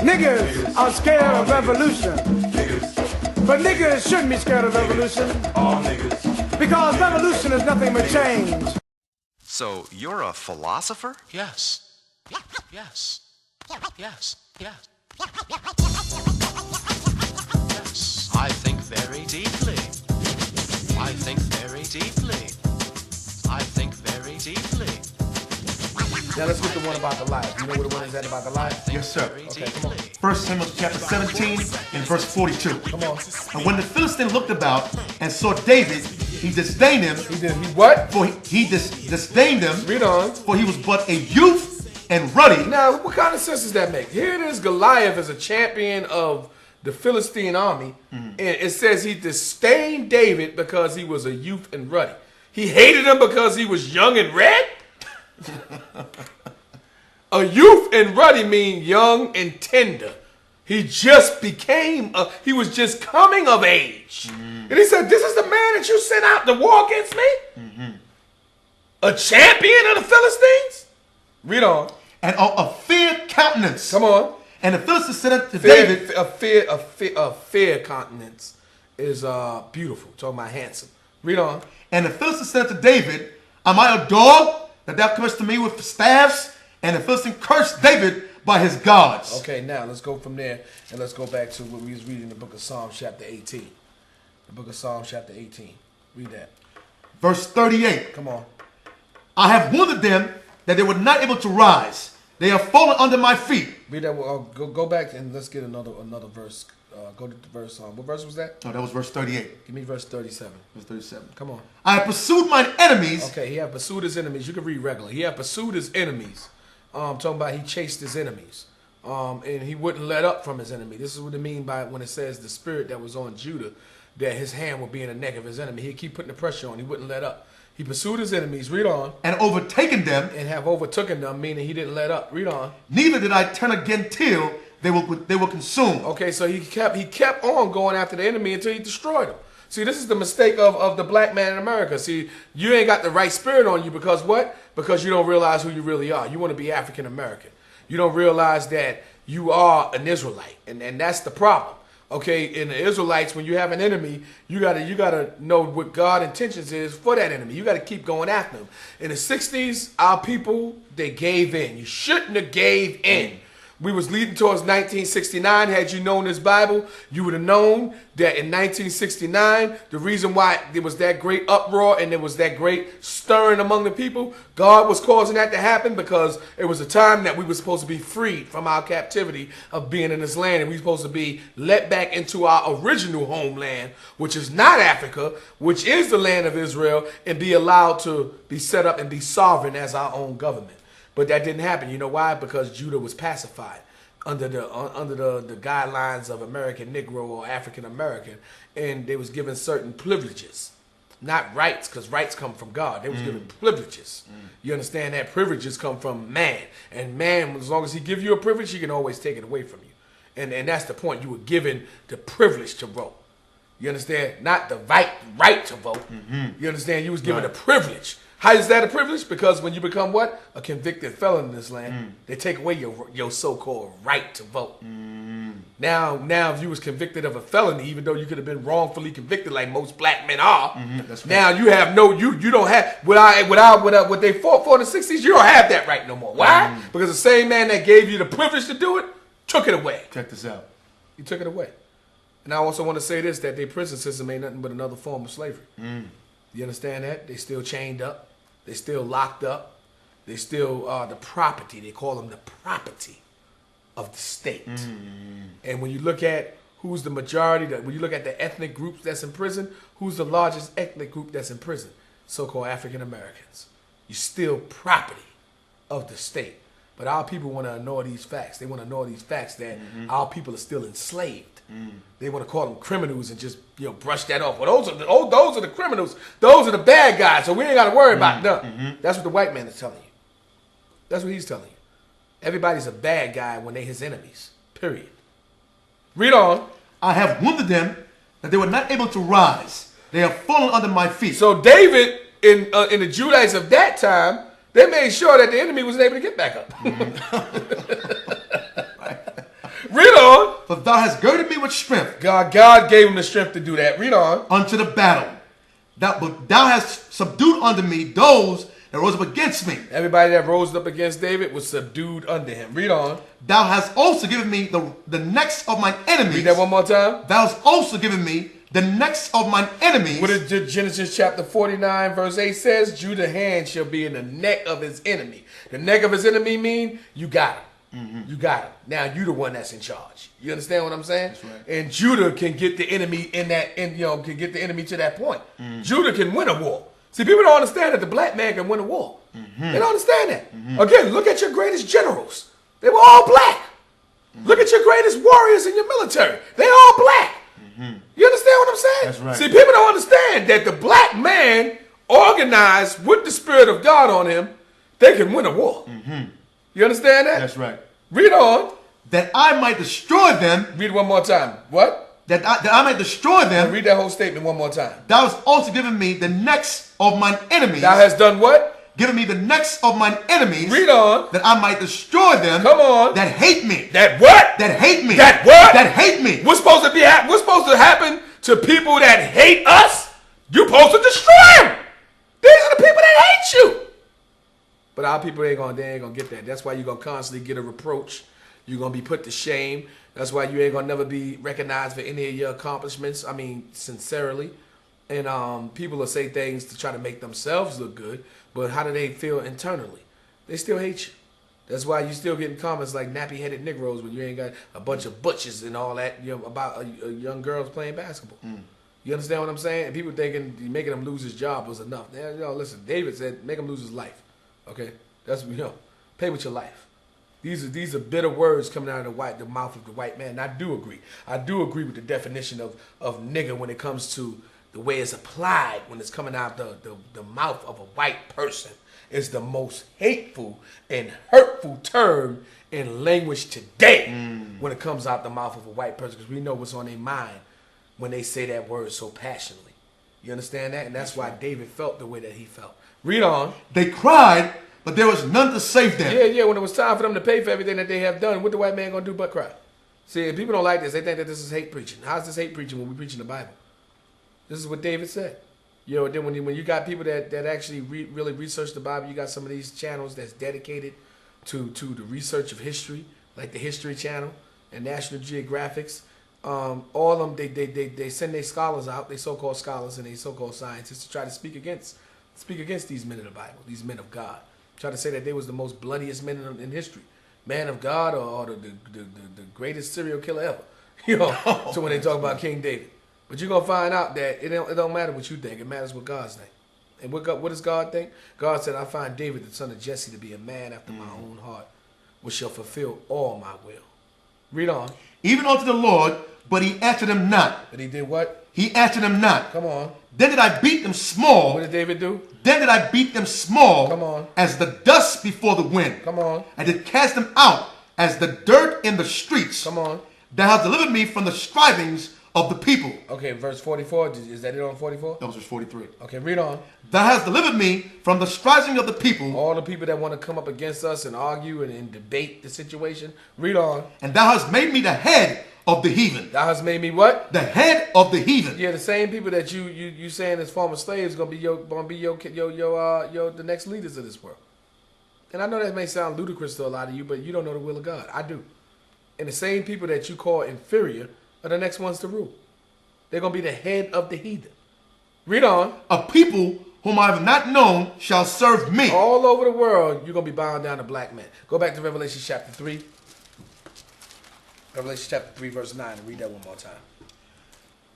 Niggers are scared of revolution. But niggers shouldn't be scared of revolution. All niggas. Because revolution is nothing but change. So you're a philosopher? Yes. Yes. Yes. Yes. Yes. I think very deeply. I think very deeply. I think very deeply. Now let's get the one about the life. You know what the one is that about the life? Yes, sir. Okay, come on. 1 Samuel chapter 17 and verse 42. Come on. And when the Philistine looked about and saw David, he disdained him. He what? For he disdained him. Read on. For he was but a youth and ruddy. Now, what kind of sense does that make? Here it is, Goliath is a champion of the Philistine army, and it says he disdained David because he was a youth and ruddy. He hated him because he was young and red? A youth and ruddy mean young and tender. He just became, he was just coming of age. And he said, this is the man that you sent out to war against me? A champion of the Philistines? Read on. And of fair countenance. Come on. And the Philistines said unto David. A fair countenance is beautiful. Talking about handsome. Read on. And the Philistines said unto David, am I a dog that thou comest to me with staffs? And the Philistine cursed David by his gods. Okay, now let's go from there and let's go back to what we was reading in the book of Psalms chapter 18. The book of Psalms chapter 18. Read that. Verse 38. Come on. I have wounded them that they were not able to rise. They have fallen under my feet. Read that. Go back and let's get another verse. Go to the verse. What verse was that? Oh, that was verse 38. Give me verse 37. Verse 37. Come on. I have pursued mine enemies. Okay, he have pursued his enemies. You can read regular. He have pursued his enemies. Talking about he chased his enemies. And he wouldn't let up from his enemy. This is what it mean by when it says the spirit that was on Judah, that his hand would be in the neck of his enemy. He'd keep putting the pressure on. He wouldn't let up. He pursued his enemies. Read on. And overtaken them. And have overtaken them, meaning he didn't let up. Read on. Neither did I turn again till they were consumed. Okay, so he kept on going after the enemy until he destroyed them. See, this is the mistake of the black man in America. See, you ain't got the right spirit on you because what? Because you don't realize who you really are. You want to be African American. You don't realize that you are an Israelite, and that's the problem. Okay, in the Israelites, when you have an enemy, you gotta know what God's intentions is for that enemy. You gotta keep going after them. In the 60s, our people, they gave in. You shouldn't have gave in. We was leading towards 1969. Had you known this Bible, you would have known that in 1969, the reason why there was that great uproar and there was that great stirring among the people, God was causing that to happen because it was a time that we were supposed to be freed from our captivity of being in this land, and we were supposed to be let back into our original homeland, which is not Africa, which is the land of Israel, and be allowed to be set up and be sovereign as our own government. But that didn't happen. You know why? Because Judah was pacified under the guidelines of American Negro or African American, and they was given certain privileges, not rights, because rights come from God. They was given privileges. You understand that? Privileges come from man, and man, as long as he give you a privilege, he can always take it away from you. And that's the point. You were given the privilege to vote. You understand? Not the right to vote. You understand? You was given a privilege. How is that a privilege? Because when you become what? A convicted felon in this land, they take away your so-called right to vote. Now, if you was convicted of a felony, even though you could have been wrongfully convicted like most black men are, now you have you don't have what they fought for in the 60s, you don't have that right no more. Why? Because the same man that gave you the privilege to do it took it away. Check this out. He took it away. And I also want to say this, that their prison system ain't nothing but another form of slavery. You understand that? They still chained up. They still locked up. They still are the property. They call them the property of the state. And when you look at who's the majority, when you look at the ethnic groups that's in prison, who's the largest ethnic group that's in prison? So-called African Americans. You're still property of the state. But our people want to ignore these facts. They want to ignore these facts that our people are still enslaved. They want to call them criminals and just brush that off. Well, those are the criminals. Those are the bad guys. So we ain't got to worry about them. That's what the white man is telling you. That's what he's telling you. Everybody's a bad guy when they his enemies. Period. Read on. I have wounded them that they were not able to rise. They have fallen under my feet. So David in the Judites of that time, They made sure that the enemy was able to get back up. Read on. For thou hast girded me with strength God gave him the strength to do that. Read on. unto the battle. But thou hast subdued unto me those that rose up against me. Everybody that rose up against David was subdued under him. Read on. Thou hast also given me the necks of mine enemies. Read that one more time. Thou hast also given me the necks of mine enemies. What did Genesis chapter 49 verse 8 says? Judah's hand shall be in the neck of his enemy. The neck of his enemy mean you got him. You got him. Now you the one that's in charge. You understand what I'm saying? That's right. And Judah can get the enemy can get the enemy to that point. Judah can win a war. See, people don't understand that the black man can win a war. They don't understand that. Again, look at your greatest generals. They were all black. Look at your greatest warriors in your military. They all black. You understand what I'm saying? That's right. See, people don't understand that the black man organized with the spirit of God on him, they can win a war. You understand that? That's right. Read on. That I might destroy them. Read one more time. What? That I might destroy them. Read that whole statement one more time. Thou hast also given me the necks of mine enemies. Thou hast done what? Given me the necks of mine enemies. Read on. That I might destroy them. Come on. That hate me. That what? That hate me. That what? That hate me. What's supposed to happen to people that hate us? You're supposed to destroy them. These are the people that hate you. But our people ain't gonna get that. That's why you're gonna constantly get a reproach. You're gonna be put to shame. That's why you ain't gonna never be recognized for any of your accomplishments. I mean, sincerely. And people will say things to try to make themselves look good, but how do they feel internally? They still hate you. That's why you still getting comments like nappy-headed Negroes when you ain't got a bunch of butches and all that, about young girls playing basketball. You understand what I'm saying? And people thinking making him lose his job was enough. Listen, David said make him lose his life. Okay? That's, pay with your life. These are bitter words coming out of the mouth of the white man. And I do agree. I do agree with the definition of nigger when it comes to the way it's applied when it's coming out the mouth of a white person. It's the most hateful and hurtful term in language today when it comes out the mouth of a white person, because we know what's on their mind when they say that word so passionately. You understand that? And that's why David felt the way that he felt. Read on. They cried, but there was none to save them. Yeah, when it was time for them to pay for everything that they have done, what the white man gonna do but cry? See, people don't like this. They think that this is hate preaching. How's this hate preaching when we preaching the Bible? This is what David said. Then when you got people that actually really research the Bible, you got some of these channels that's dedicated to the research of history, like the History Channel and National Geographics. All of them, they send their scholars out, they so-called scholars and they so-called scientists, to try to speak against these men of the Bible, these men of God. Try to say that they was the most bloodiest men in history, man of God, or the greatest serial killer ever. So when they talk about King David. But you're going to find out that it don't matter what you think. It matters what God's think. And what does God think? God said, I find David, the son of Jesse, to be a man after my own heart, which shall fulfill all my will. Read on. Even unto the Lord, but he answered him not. But he did what? He answered him not. Come on. Then did I beat them small. What did David do? Then did I beat them small. Come on. As the dust before the wind. Come on. I did cast them out as the dirt in the streets. Come on. Thou hast delivered me from the strivings of the people. Okay, verse 44. Is that it on 44? That was verse 43. Okay, read on. Thou hast delivered me from the strivings of the people. All the people that want to come up against us and argue and debate the situation. Read on. And thou hast made me the head of the heathen. Thou hast made me what? The head of the heathen. Yeah, the same people that you saying as former slaves gonna be the next leaders of this world. And I know that may sound ludicrous to a lot of you, but you don't know the will of God. I do. And the same people that you call inferior are the next ones to rule. They're going to be the head of the heathen. Read on. A people whom I have not known shall serve me. All over the world, you're going to be bowing down to black men. Go back to Revelation chapter 3. Revelation chapter 3, verse 9, and read that one more time.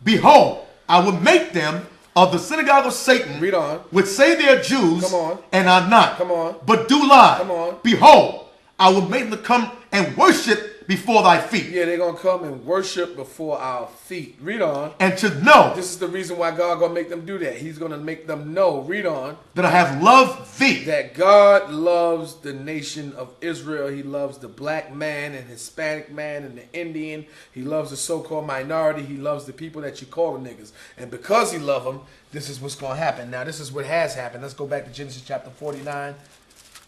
Behold, I will make them of the synagogue of Satan. Read on. Which say they are Jews. Come on. And are not. Come on. But do lie. Come on. Behold, I will make them to come and worship before thy feet. Yeah, they're going to come and worship before our feet. Read on. And to know. This is the reason why God going to make them do that. He's going to make them know. Read on. That I have loved thee. That God loves the nation of Israel. He loves the black man and Hispanic man and the Indian. He loves the so-called minority. He loves the people that you call the niggas. And because he loves them, this is what's going to happen. Now, this is what has happened. Let's go back to Genesis chapter 49.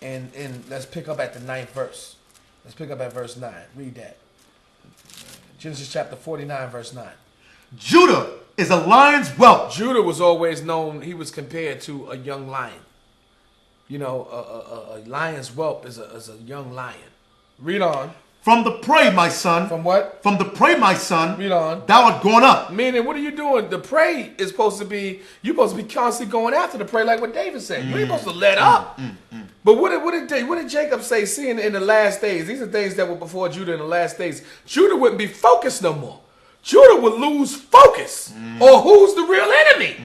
And let's pick up at the 9th verse. Let's pick up at verse 9. Read that. Genesis chapter 49, verse 9. Judah is a lion's whelp. Judah was always known, he was compared to a young lion. You know, a lion's whelp is a young lion. Read on. From the prey, my son. From what? From the prey, my son. Read on. Thou art gone up. Meaning, what are you doing? The prey is supposed to be, you're supposed to be constantly going after the prey, like what David said. You ain't supposed to let up. But what did Jacob say, seeing in the last days? These are things that were before Judah in the last days. Judah wouldn't be focused no more. Judah would lose focus on who's the real enemy.